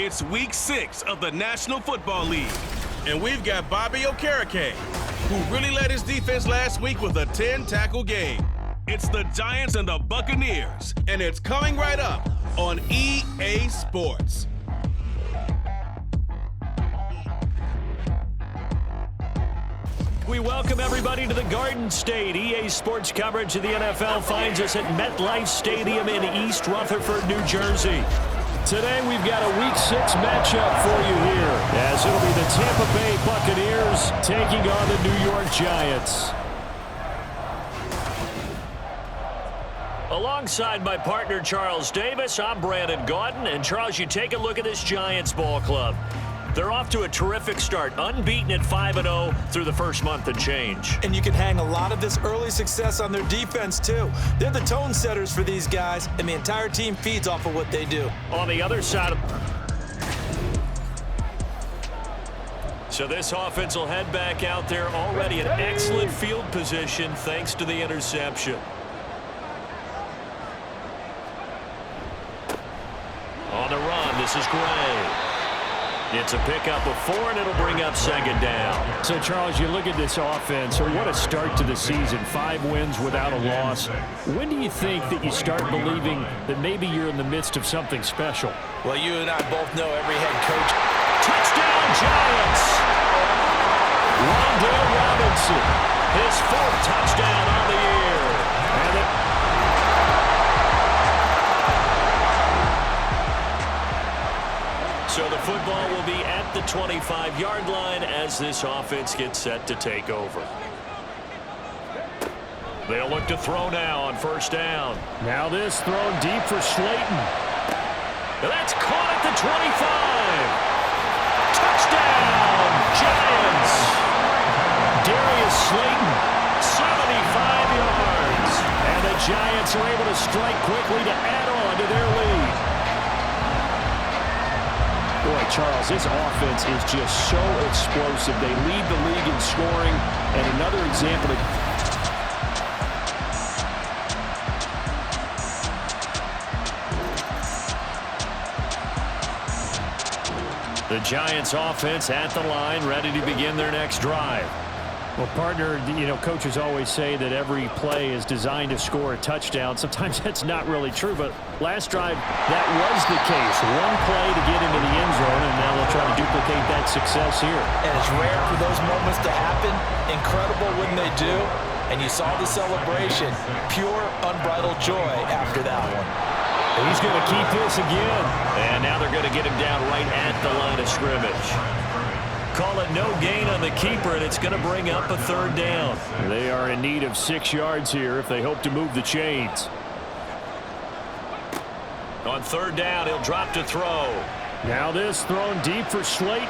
It's Week 6 of the National Football League. And we've got Bobby Okereke, who really led his defense last week with a 10-tackle game. It's the Giants and the Buccaneers. And it's coming right up on EA Sports. We welcome everybody to the Garden State. EA Sports coverage of the NFL finds us at MetLife Stadium in East Rutherford, New Jersey. Today we've got a Week 6 matchup for you here, as it'll be the Tampa Bay Buccaneers taking on the New York Giants. Alongside my partner Charles Davis, I'm Brandon Gaudin. And Charles, you take a look at this Giants ball club. They're off to a terrific start, unbeaten at 5-0 through the first month and change. And you can hang a lot of this early success on their defense, too. They're the tone setters for these guys, and the entire team feeds off of what they do. On the other side of... So this offense will head back out there, already in excellent field position thanks to the interception. On the run, this is Gray. It's a pickup of 4, and it'll bring up second down. So, Charles, you look at this offense, what a start to the season. 5 wins without a loss. When do you think that you start believing that maybe you're in the midst of something special? Well, you and I both know every head coach. Touchdown, Giants! Rondale Robinson, his 4th touchdown on the year. And so the football will be at the 25-yard line as this offense gets set to take over. They'll look to throw now on first down. Now this thrown deep for Slayton. That's caught at the 25. Touchdown, Giants. Darius Slayton, 75 yards. And the Giants are able to strike quickly to add on to their lead. Boy, Charles, this offense is just so explosive. They lead the league in scoring, and another example of... The Giants offense at the line, ready to begin their next drive. Well, partner, coaches always say that every play is designed to score a touchdown. Sometimes that's not really true, but last drive, that was the case. One play to get into the end zone, and now they'll try to duplicate that success here. And it's rare for those moments to happen. Incredible when they do. And you saw the celebration. Pure, unbridled joy after that one. He's going to keep this again. And now they're going to get him down right at the line of scrimmage. Call it no gain on the keeper, and it's going to bring up a 3rd down. They are in need of 6 yards here if they hope to move the chains. On 3rd down, he'll drop to throw. Now this thrown deep for Slayton.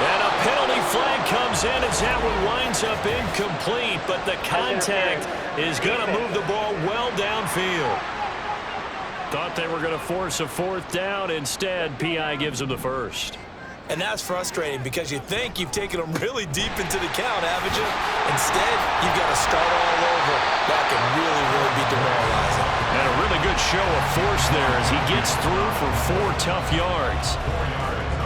And a penalty flag comes in as that one winds up incomplete, but the contact is going to move the ball well downfield. Thought they were going to force a 4th down. Instead, P.I. gives them the first. And that's frustrating because you think you've taken them really deep into the count, haven't you? Instead, you've got to start all over. That can really, really be demoralizing. And a really good show of force there as he gets through for 4 tough yards.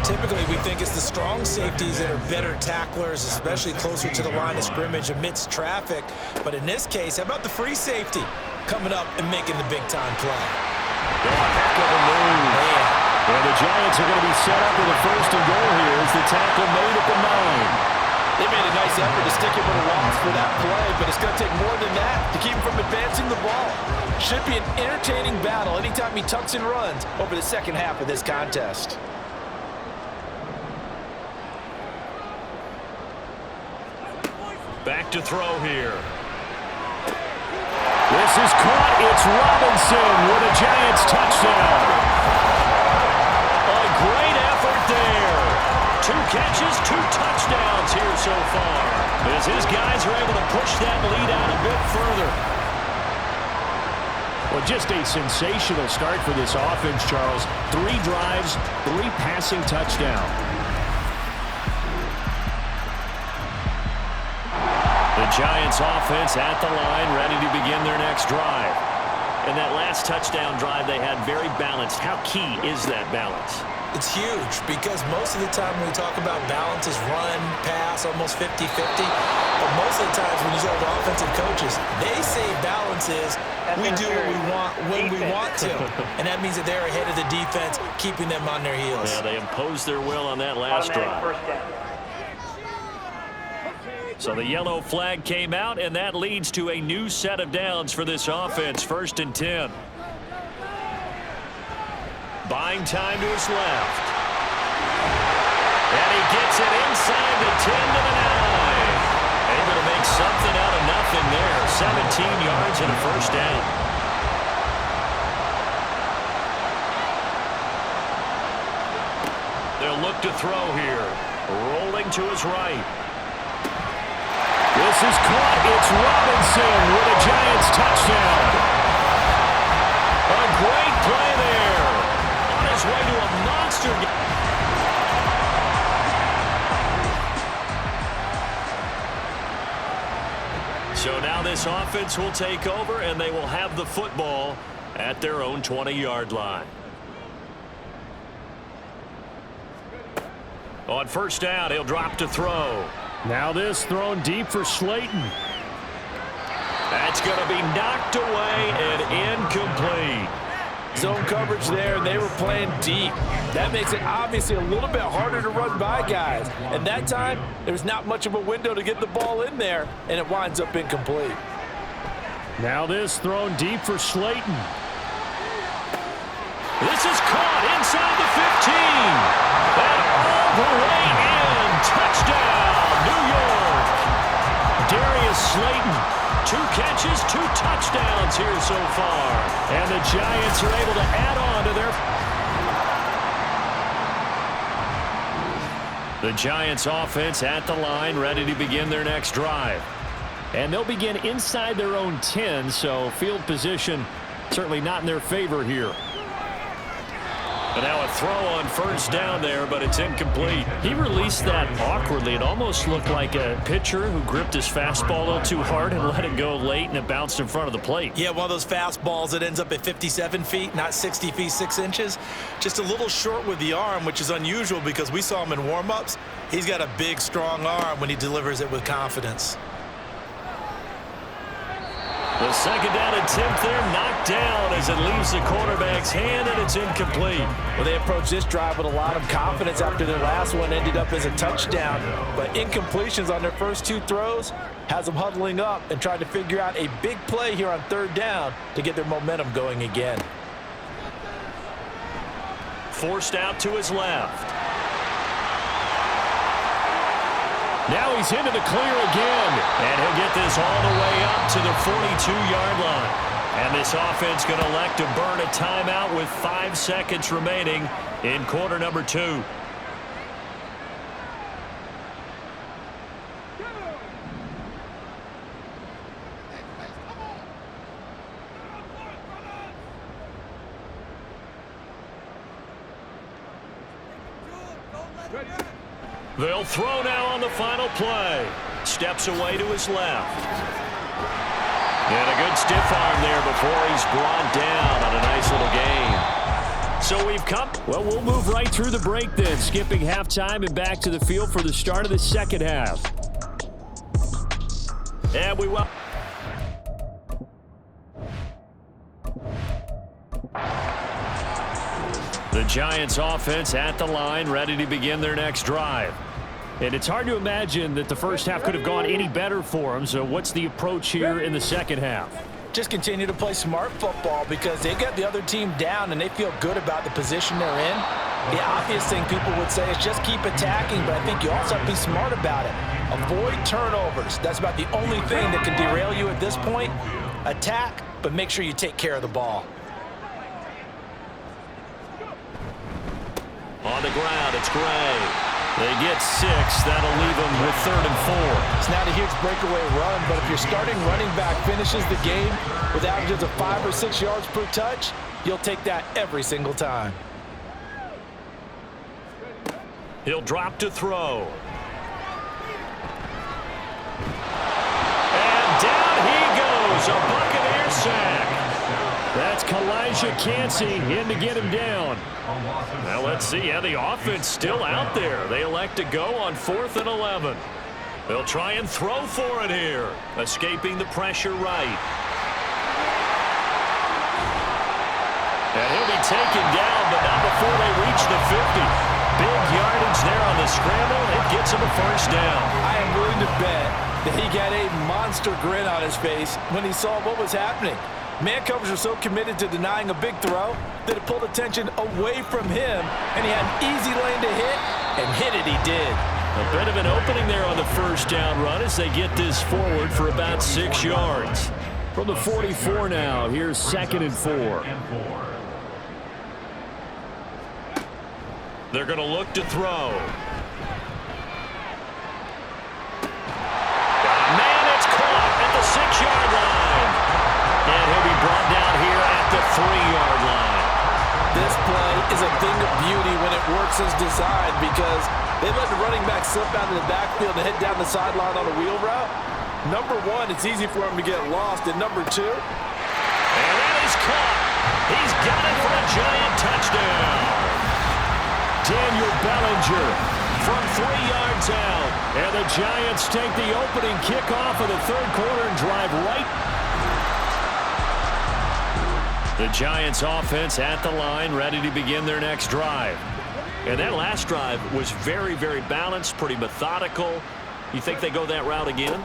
Typically, we think it's the strong safeties that are better tacklers, especially closer to the line of scrimmage amidst traffic. But in this case, how about the free safety coming up and making the big-time play? Heck of a move. Man. And the Giants are going to be set up with a 1st and goal here as the tackle made at the 9. They made a nice effort to stick him with a loss for that play, but it's going to take more than that to keep him from advancing the ball. Should be an entertaining battle anytime he tucks and runs over the second half of this contest. Back to throw here. This is caught. It's Robinson with a Giants touchdown. A great effort there. 2 catches, 2 touchdowns here so far, as his guys are able to push that lead out a bit further. Well, just a sensational start for this offense, Charles. 3 drives, 3 passing touchdowns. The Giants offense at the line, ready to begin their next drive. And that last touchdown drive they had very balanced. How key is that balance? It's huge because most of the time when we talk about balance is run, pass, almost 50-50. But most of the times when you talk to offensive coaches, they say balance is we do what we want when we want to. And that means that they're ahead of the defense, keeping them on their heels. Yeah, they imposed their will on that last drive. So the yellow flag came out, and that leads to a new set of downs for this offense. 1st and 10. Buying time to his left. And he gets it inside the 10 to the 9. Able to make something out of nothing there. 17 yards and a 1st down. They'll look to throw here. Rolling to his right. This is caught. It's Robinson with a Giants touchdown. A great play there. On his way to a monster game. So now this offense will take over, and they will have the football at their own 20-yard line. On 1st down, he'll drop to throw. Now this thrown deep for Slayton. That's going to be knocked away and incomplete. Zone coverage there, and they were playing deep. That makes it obviously a little bit harder to run by guys. And that time, there's not much of a window to get the ball in there, and it winds up incomplete. Now this thrown deep for Slayton. This is caught inside the 15. And all the way in. Touchdown, New York. Darius Slayton, 2 catches, 2 touchdowns here so far. And the Giants are able to add on to their... The Giants offense at the line, ready to begin their next drive. And they'll begin inside their own 10, so field position certainly not in their favor here. But now a throw on 1st down there, but it's incomplete. He released that awkwardly. It almost looked like a pitcher who gripped his fastball a little too hard and let it go late, and it bounced in front of the plate. Yeah, one of those fastballs that ends up at 57 feet, not 60 feet, 6 inches. Just a little short with the arm, which is unusual because we saw him in warm-ups. He's got a big, strong arm when he delivers it with confidence. The 2nd down attempt there knocked down as it leaves the quarterback's hand, and it's incomplete. Well, they approached this drive with a lot of confidence after their last one ended up as a touchdown. But incompletions on their first 2 throws has them huddling up and trying to figure out a big play here on 3rd down to get their momentum going again. Forced out to his left. Now he's into the clear again, and he'll get this all the way up to the 42-yard line. And this offense going to elect to burn a timeout with 5 seconds remaining in quarter number 2. They'll throw now on the final play. Steps away to his left. And a good stiff arm there before he's brought down on a nice little gain. So we've come. Well, we'll move right through the break then, skipping halftime and back to the field for the start of the 2nd half. And we will. The Giants offense at the line, ready to begin their next drive. And it's hard to imagine that the first half could have gone any better for them. So what's the approach here in the 2nd half? Just continue to play smart football because they got the other team down and they feel good about the position they're in. The obvious thing people would say is just keep attacking, but I think you also have to be smart about it. Avoid turnovers. That's about the only thing that can derail you at this point. Attack, but make sure you take care of the ball. On the ground, it's Gray. They get 6. That'll leave them with 3rd and 4. It's not a huge breakaway run, but if your starting running back finishes the game with averages of 5 or 6 yards per touch, you'll take that every single time. He'll drop to throw. And down he goes. A Buccaneer sack. That's Kalijah Cansey in to get him down. Now let's see how the offense still out there. They elect to go on 4th and 11. They'll try and throw for it here. Escaping the pressure right. And he'll be taken down, but not before they reach the 50. Big yardage there on the scramble. It gets him a first down. I am willing to bet that he got a monster grin on his face when he saw what was happening. Man coverage are so committed to denying a big throw that it pulled attention away from him, and he had an easy lane to hit, and hit it he did. A bit of an opening there on the first down run as they get this forward for about 6 yards. From the 44 now, here's 2nd and 4. They're going to look to throw. Man, it's caught at the 6-yard line. And he'll be brought down here at the 3-yard line. This play is a thing of beauty when it works as designed because they let the running back slip out of the backfield and head down the sideline on a wheel route. Number one, it's easy for him to get lost. And number two, and that is caught. He's got it for a giant touchdown. Daniel Bellinger from 3 yards out. And the Giants take the opening kickoff of the 3rd quarter and drive right. The Giants offense at the line, ready to begin their next drive. And that last drive was very, very balanced, pretty methodical. You think they go that route again?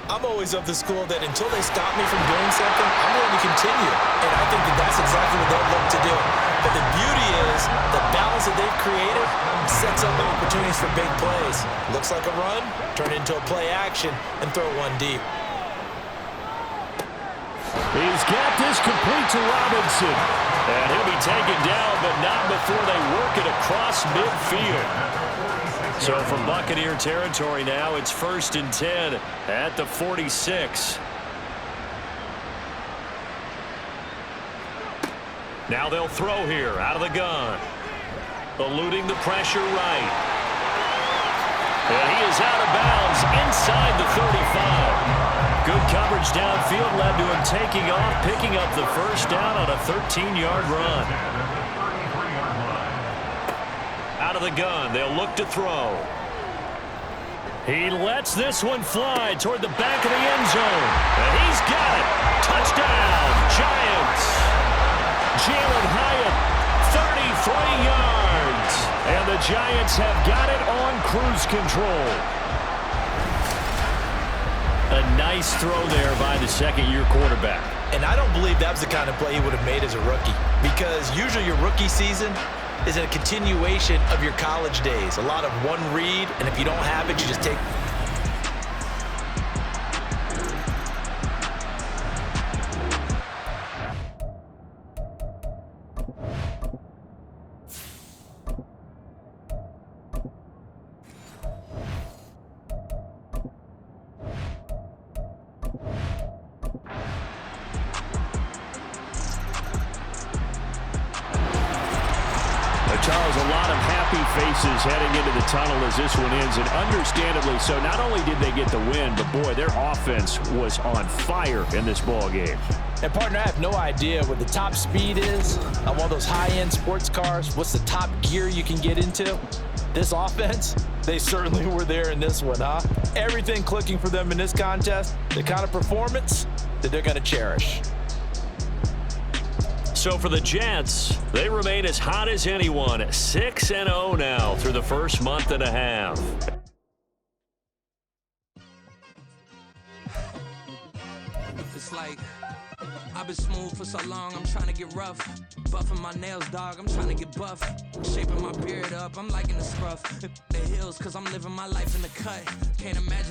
I'm always of the school that until they stop me from doing something, I'm going to continue. And I think that that's exactly what they'll look to do. But the beauty is the balance that they've created sets up opportunities for big plays. Looks like a run, turn it into a play action, and throw one deep. He's got this complete to Robinson. And he'll be taken down, but not before they work it across midfield. So from Buccaneer territory now, it's 1st and 10 at the 46. Now they'll throw here out of the gun. Eluding the pressure right. And he is out of bounds inside the 35. Good coverage downfield led to him taking off, picking up the first down on a 13-yard run. Out of the gun, they'll look to throw. He lets this one fly toward the back of the end zone. And he's got it. Touchdown, Giants. Jalen Hyatt, 33 yards. And the Giants have got it on cruise control. A nice throw there by the 2nd-year quarterback. And I don't believe that was the kind of play he would have made as a rookie. Because usually your rookie season is a continuation of your college days. A lot of one read, and if you don't have it, you just take... Charles, a lot of happy faces heading into the tunnel as this one ends, and understandably so. Not only did they get the win, but boy, their offense was on fire in this ball game. and partner, I have no idea what the top speed is on one of those high-end sports cars. What's the top gear you can get into? This offense, they certainly were there in this one, huh? Everything clicking for them in this contest, the kind of performance that they're going to cherish. So for the Jets, they remain as hot as anyone, 6-0 now through the first month and a half. It's like I've been smooth for so long, I'm trying to get rough. Buffing my nails, dog, I'm trying to get buff. Shaping my beard up, I'm liking the scruff. The hills, cause I'm living my life in the cut. Can't imagine